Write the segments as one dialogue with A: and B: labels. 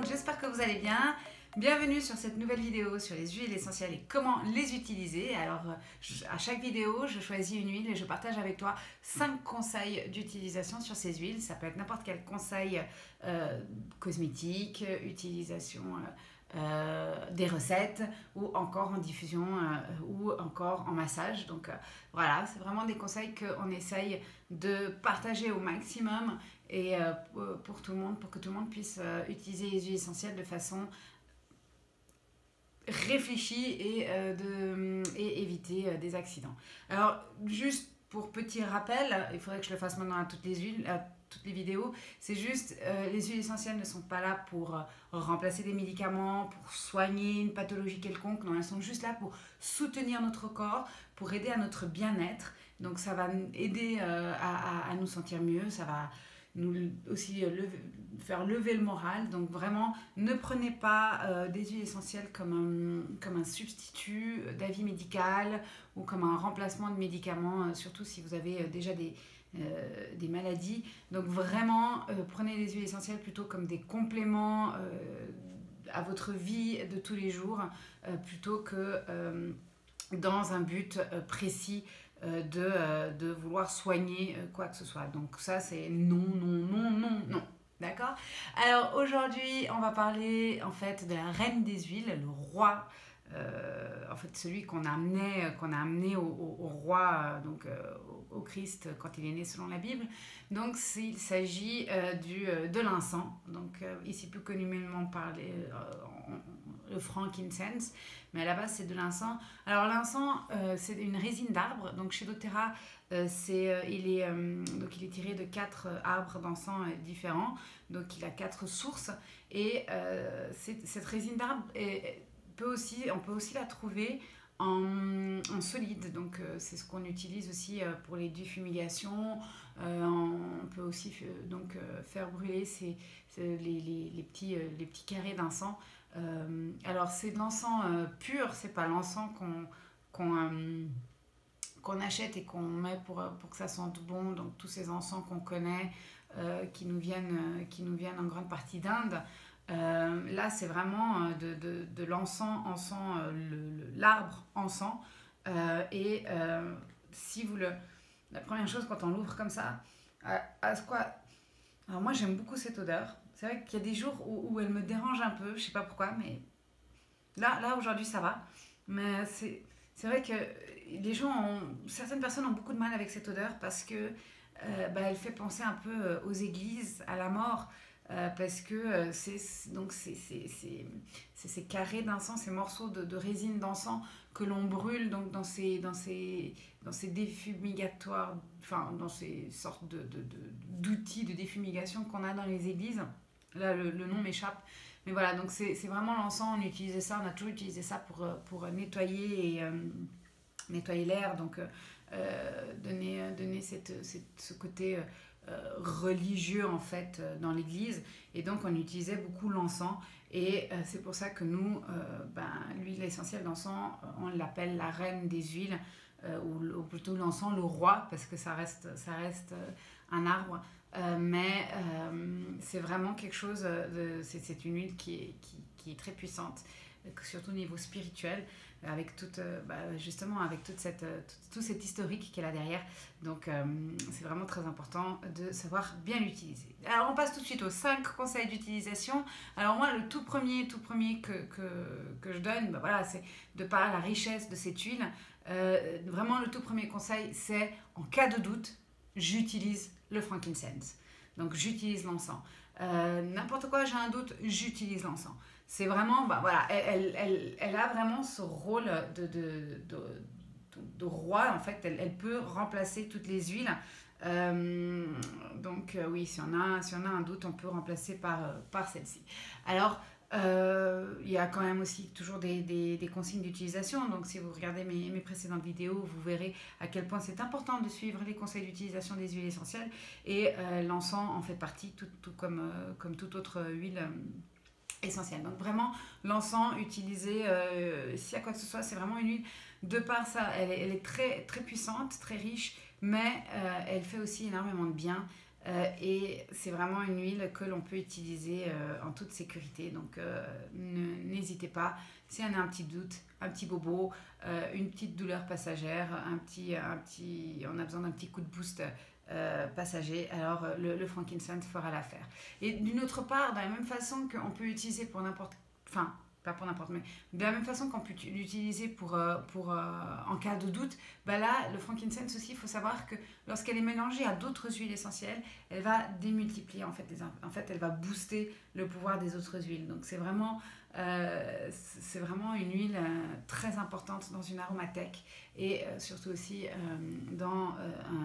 A: monde, j'espère que vous allez bien. Bienvenue sur cette nouvelle vidéo sur les huiles essentielles et comment les utiliser. Alors, à chaque vidéo, je choisis une huile et je partage avec toi 5 conseils d'utilisation sur ces huiles. Ça peut être n'importe quel conseil cosmétique, utilisation des recettes ou encore en diffusion ou encore en massage. Donc voilà, c'est vraiment des conseils qu'on essaye de partager au maximum et pour tout le monde, pour que tout le monde puisse utiliser les huiles essentielles de façon réfléchie et éviter des accidents. Alors, juste pour petit rappel, il faudrait que je le fasse maintenant à toutes les huiles, à toutes les vidéos, c'est juste, les huiles essentielles ne sont pas là pour remplacer des médicaments, pour soigner une pathologie quelconque, non, elles sont juste là pour soutenir notre corps, pour aider à notre bien-être. Donc ça va aider à nous sentir mieux, ça va nous aussi faire lever le moral. Donc vraiment, ne prenez pas des huiles essentielles comme un substitut d'avis médical ou comme un remplacement de médicaments, surtout si vous avez déjà des maladies. Donc vraiment, prenez les huiles essentielles plutôt comme des compléments à votre vie de tous les jours, plutôt que dans un but précis de vouloir soigner quoi que ce soit. Donc ça, c'est non, non, non, non, non. D'accord? Alors aujourd'hui, on va parler en fait de la reine des huiles, le roi, en fait celui qu'on a amené au roi, donc au Christ quand il est né selon la Bible. Donc il s'agit de l'encens, donc ici plus communément parlé le frankincense, mais à la base c'est de l'encens. Alors l'encens, c'est une résine d'arbre, donc chez doTERRA il est tiré de 4 arbres d'encens différents, donc il a 4 sources, et cette résine d'arbre on peut aussi la trouver en solide, donc c'est ce qu'on utilise aussi pour les défumigations. On peut aussi faire brûler les petits carrés d'encens. Alors c'est de l'encens pur, c'est pas l'encens qu'on achète et qu'on met pour que ça sente bon, donc tous ces encens qu'on connaît qui nous viennent en grande partie d'Inde. Là c'est vraiment de l'encens, l'arbre encens, et si vous la première chose quand on l'ouvre comme ça, alors moi j'aime beaucoup cette odeur. C'est vrai qu'il y a des jours où elle me dérange un peu, je sais pas pourquoi, mais là aujourd'hui ça va. Mais c'est vrai que certaines personnes ont beaucoup de mal avec cette odeur parce que elle fait penser un peu aux églises, à la mort, parce que c'est ces carrés d'encens, ces morceaux de résine d'encens que l'on brûle donc dans ces défumigatoires, enfin dans ces sortes d'outils de défumigation qu'on a dans les églises. Là, le nom m'échappe. Mais voilà, donc c'est vraiment l'encens, on a toujours utilisé ça pour nettoyer et nettoyer l'air, donc donner ce côté religieux en fait dans l'église. Et donc on utilisait beaucoup l'encens. Et c'est pour ça que nous, l'huile essentielle d'encens, on l'appelle la reine des huiles, ou plutôt l'encens, le roi, parce que ça reste un arbre. Mais c'est vraiment quelque chose, c'est une huile qui est très puissante, surtout au niveau spirituel, avec justement avec tout cet historique qu'elle a derrière. Donc c'est vraiment très important de savoir bien l'utiliser. Alors on passe tout de suite aux 5 conseils d'utilisation. Alors moi le tout premier que je donne, voilà, c'est de par la richesse de cette huile. Vraiment le tout premier conseil, c'est en cas de doute, j'utilise le frankincense. Donc j'utilise l'encens. N'importe quoi, j'ai un doute, j'utilise l'encens. C'est vraiment, voilà, elle a vraiment ce rôle de roi, en fait. Elle peut remplacer toutes les huiles. Donc oui, si on a un doute, on peut remplacer par celle-ci. Alors, il y a quand même aussi toujours des consignes d'utilisation. Donc si vous regardez mes précédentes vidéos, vous verrez à quel point c'est important de suivre les conseils d'utilisation des huiles essentielles. Et l'encens en fait partie, tout comme toute autre huile essentielle. Donc vraiment, l'encens utilisé, s'il y a quoi que ce soit, c'est vraiment une huile, de par ça, elle est très, très puissante, très riche, mais elle fait aussi énormément de bien. Et c'est vraiment une huile que l'on peut utiliser en toute sécurité. Donc n'hésitez pas, si on a un petit doute, un petit bobo, une petite douleur passagère, on a besoin d'un petit coup de boost passager, alors le frankincense fera l'affaire. Et d'une autre part, de la même façon qu'on peut utiliser pour n'importe... Enfin, pas pour n'importe, mais de la même façon qu'on peut l'utiliser en cas de doute, bah là, le frankincense aussi, il faut savoir que lorsqu'elle est mélangée à d'autres huiles essentielles, elle va démultiplier, en fait, elle va booster le pouvoir des autres huiles. Donc c'est vraiment une huile très importante dans une aromathèque et surtout aussi dans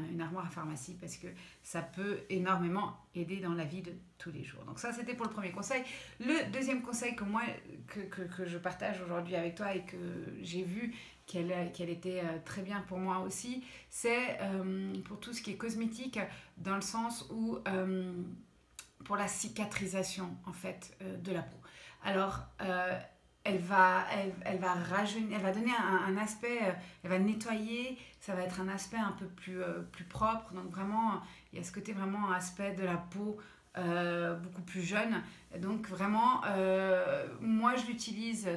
A: une armoire à pharmacie parce que ça peut énormément aider dans la vie de tous les jours. Donc ça, c'était pour le premier conseil. Le deuxième conseil que je partage aujourd'hui avec toi et que j'ai vu qu'elle était très bien pour moi aussi, c'est pour tout ce qui est cosmétique, dans le sens où pour la cicatrisation en fait de la peau. Alors elle va rajeunir, elle va donner un aspect, elle va nettoyer, ça va être un aspect un peu plus propre. Donc vraiment, il y a ce côté vraiment aspect de la peau beaucoup plus jeune. Donc vraiment, moi je l'utilise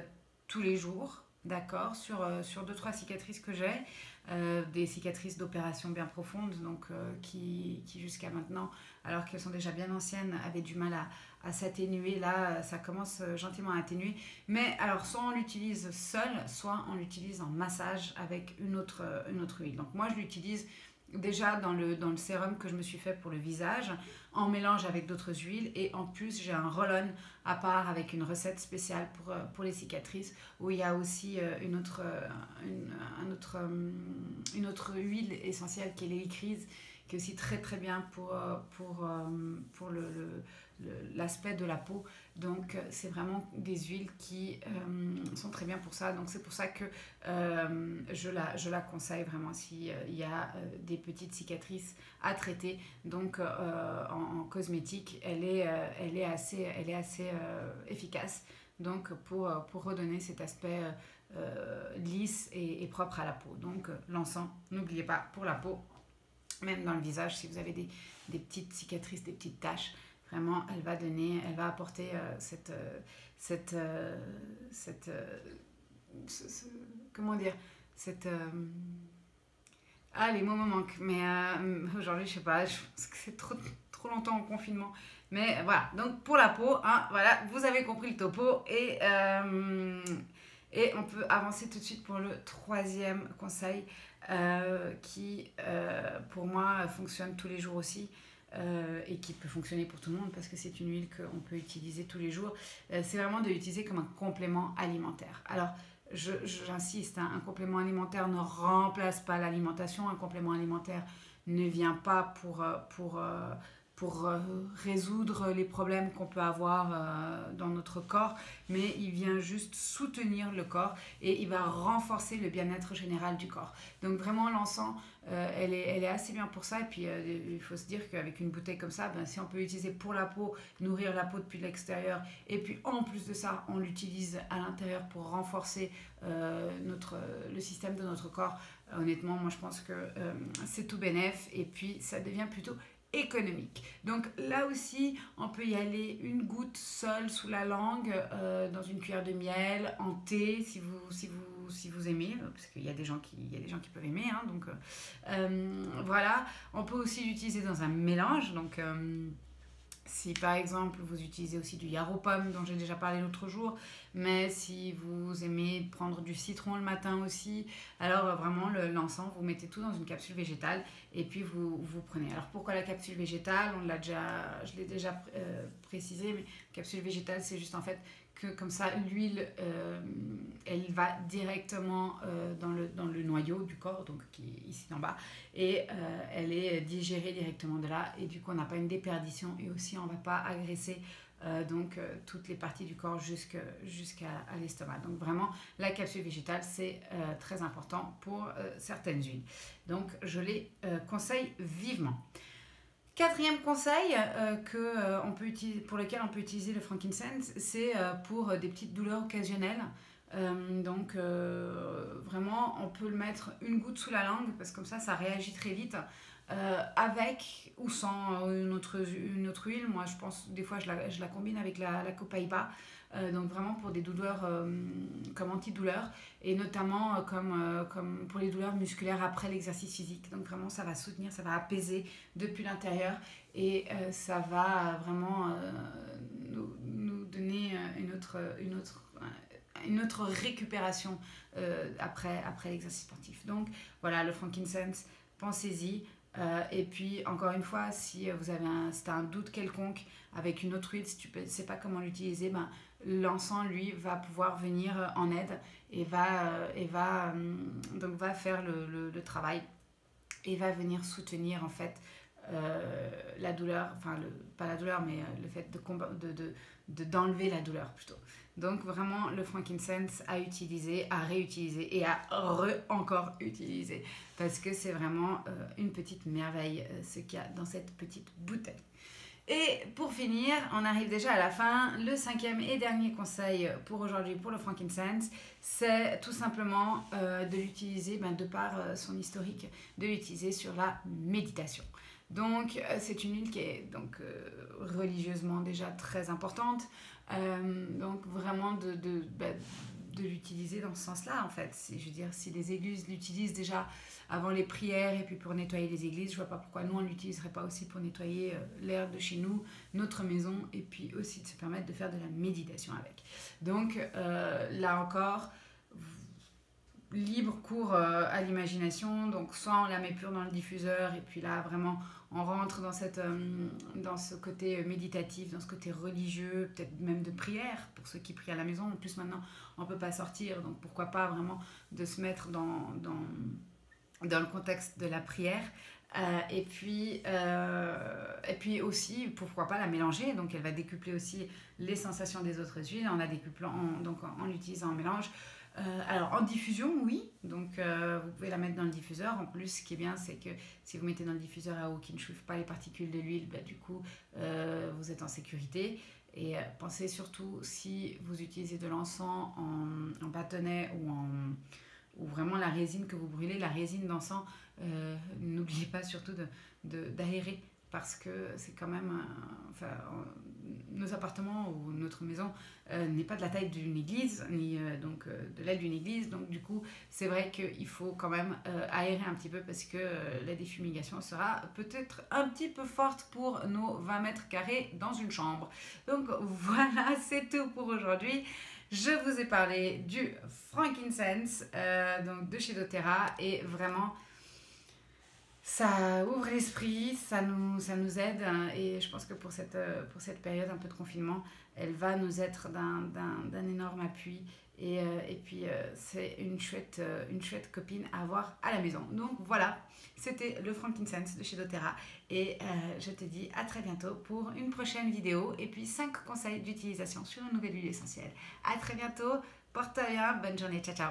A: tous les jours, d'accord, sur 2-3 cicatrices que j'ai. Des cicatrices d'opération bien profondes, donc qui jusqu'à maintenant, alors qu'elles sont déjà bien anciennes, avaient du mal à s'atténuer. Là, ça commence gentiment à atténuer. Mais alors, soit on l'utilise seul, soit on l'utilise en massage avec une autre huile. Donc moi, je l'utilise déjà dans le sérum que je me suis fait pour le visage, en mélange avec d'autres huiles, et en plus j'ai un roll-on à part avec une recette spéciale pour les cicatrices, où il y a aussi une autre huile essentielle qui est l'hélicryse, qui est aussi très très bien pour l'aspect de la peau. Donc c'est vraiment des huiles qui sont très bien pour ça. Donc c'est pour ça que je la conseille vraiment s'il y a des petites cicatrices à traiter. Donc en cosmétique, elle est assez efficace. Donc pour redonner cet aspect lisse et propre à la peau. Donc l'encens, n'oubliez pas, pour la peau, même dans le visage, si vous avez des petites cicatrices, des petites taches, vraiment, elle va apporter comment dire, les mots me manquent, mais aujourd'hui, je sais pas, je pense que c'est trop longtemps en confinement. Mais voilà, donc pour la peau, hein, voilà, vous avez compris le topo et on peut avancer tout de suite pour le troisième conseil qui, pour moi, fonctionne tous les jours aussi. Et qui peut fonctionner pour tout le monde parce que c'est une huile qu'on peut utiliser tous les jours. C'est vraiment de l'utiliser comme un complément alimentaire. Alors, j'insiste, hein, un complément alimentaire ne remplace pas l'alimentation. Un complément alimentaire ne vient pas pour résoudre les problèmes qu'on peut avoir dans notre corps, mais il vient juste soutenir le corps et il va renforcer le bien-être général du corps. Donc vraiment l'encens, elle est assez bien pour ça. Et puis il faut se dire qu'avec une bouteille comme ça, si on peut l'utiliser pour la peau, nourrir la peau depuis l'extérieur, et puis en plus de ça, on l'utilise à l'intérieur pour renforcer le système de notre corps, honnêtement, moi je pense que c'est tout bénef, et puis ça devient plutôt économique. Donc là aussi, on peut y aller une goutte seule sous la langue, dans une cuillère de miel, en thé, si vous aimez, parce qu'il y a des gens qui peuvent aimer, hein, donc voilà. On peut aussi l'utiliser dans un mélange, donc si par exemple vous utilisez aussi du yarrow pomme dont j'ai déjà parlé l'autre jour, mais si vous aimez prendre du citron le matin aussi, alors vraiment l'encens, vous mettez tout dans une capsule végétale et puis vous prenez. Alors pourquoi la capsule végétale? Je l'ai déjà précisé, mais capsule végétale, c'est juste en fait que comme ça l'huile elle va directement dans le noyau du corps, donc qui est ici en bas, et elle est digérée directement de là, et du coup on n'a pas une déperdition, et aussi on ne va pas agresser toutes les parties du corps jusqu'à l'estomac. Donc vraiment la capsule végétale, c'est très important pour certaines huiles, donc je les conseille vivement. Quatrième conseil pour lequel on peut utiliser le frankincense, c'est pour des petites douleurs occasionnelles. Vraiment, on peut le mettre une goutte sous la langue parce que comme ça réagit très vite. avec ou sans une autre huile. Moi, je pense, des fois, je la combine avec la Copaiba. Donc vraiment pour des douleurs comme antidouleur et notamment comme pour les douleurs musculaires après l'exercice physique. Donc vraiment ça va soutenir, ça va apaiser depuis l'intérieur et ça va vraiment nous donner une autre récupération après l'exercice sportif. Donc voilà, le frankincense, pensez-y. Et puis encore une fois, si vous avez un doute quelconque avec une autre huile, si tu ne sais pas comment l'utiliser, ben, l'encens lui va pouvoir venir en aide et donc va faire le travail et va venir soutenir en fait la douleur, enfin pas la douleur mais le fait d'enlever la douleur plutôt. Donc vraiment le frankincense à utiliser, à réutiliser et à encore utiliser parce que c'est vraiment une petite merveille ce qu'il y a dans cette petite bouteille. Et pour finir, on arrive déjà à la fin. Le 5e et dernier conseil pour aujourd'hui pour le frankincense, c'est tout simplement de l'utiliser, de par son historique, de l'utiliser sur la méditation. Donc c'est une huile qui est donc, religieusement déjà très importante. Donc vraiment de l'utiliser dans ce sens-là en fait. Je veux dire, si les églises l'utilisent déjà avant les prières et puis pour nettoyer les églises, je vois pas pourquoi nous on l'utiliserait pas aussi pour nettoyer l'air de chez nous, notre maison et puis aussi de se permettre de faire de la méditation avec. Donc là encore, libre cours à l'imagination, donc soit on la met pure dans le diffuseur et puis là vraiment on rentre dans ce côté méditatif, dans ce côté religieux, peut-être même de prière pour ceux qui prient à la maison. En plus maintenant on peut pas sortir, donc pourquoi pas vraiment de se mettre dans le contexte de la prière. Et puis aussi pourquoi pas la mélanger, donc elle va décupler aussi les sensations des autres huiles en la décuplant, en l'utilisant en mélange. Alors en diffusion, oui, donc vous pouvez la mettre dans le diffuseur. En plus, ce qui est bien, c'est que si vous mettez dans le diffuseur à eau qui ne chauffe pas les particules de l'huile, du coup, vous êtes en sécurité. Et pensez surtout, si vous utilisez de l'encens en bâtonnet ou vraiment la résine que vous brûlez, la résine d'encens, n'oubliez pas surtout d'aérer parce que c'est quand même nos appartements ou notre maison n'est pas de la taille d'une église ni donc de l'aile d'une église, donc du coup c'est vrai qu'il faut quand même aérer un petit peu parce que la défumigation sera peut-être un petit peu forte pour nos 20 mètres carrés dans une chambre. Donc voilà, c'est tout pour aujourd'hui. Je vous ai parlé du frankincense donc de chez doTERRA et vraiment ça ouvre l'esprit, ça nous aide et je pense que pour cette période un peu de confinement, elle va nous être d'un énorme appui et puis c'est une chouette copine à avoir à la maison. Donc voilà, c'était le frankincense de chez doTERRA et je te dis à très bientôt pour une prochaine vidéo et puis 5 conseils d'utilisation sur une nouvelle huile essentielle. À très bientôt, porte-toi bien, bonne journée, ciao ciao.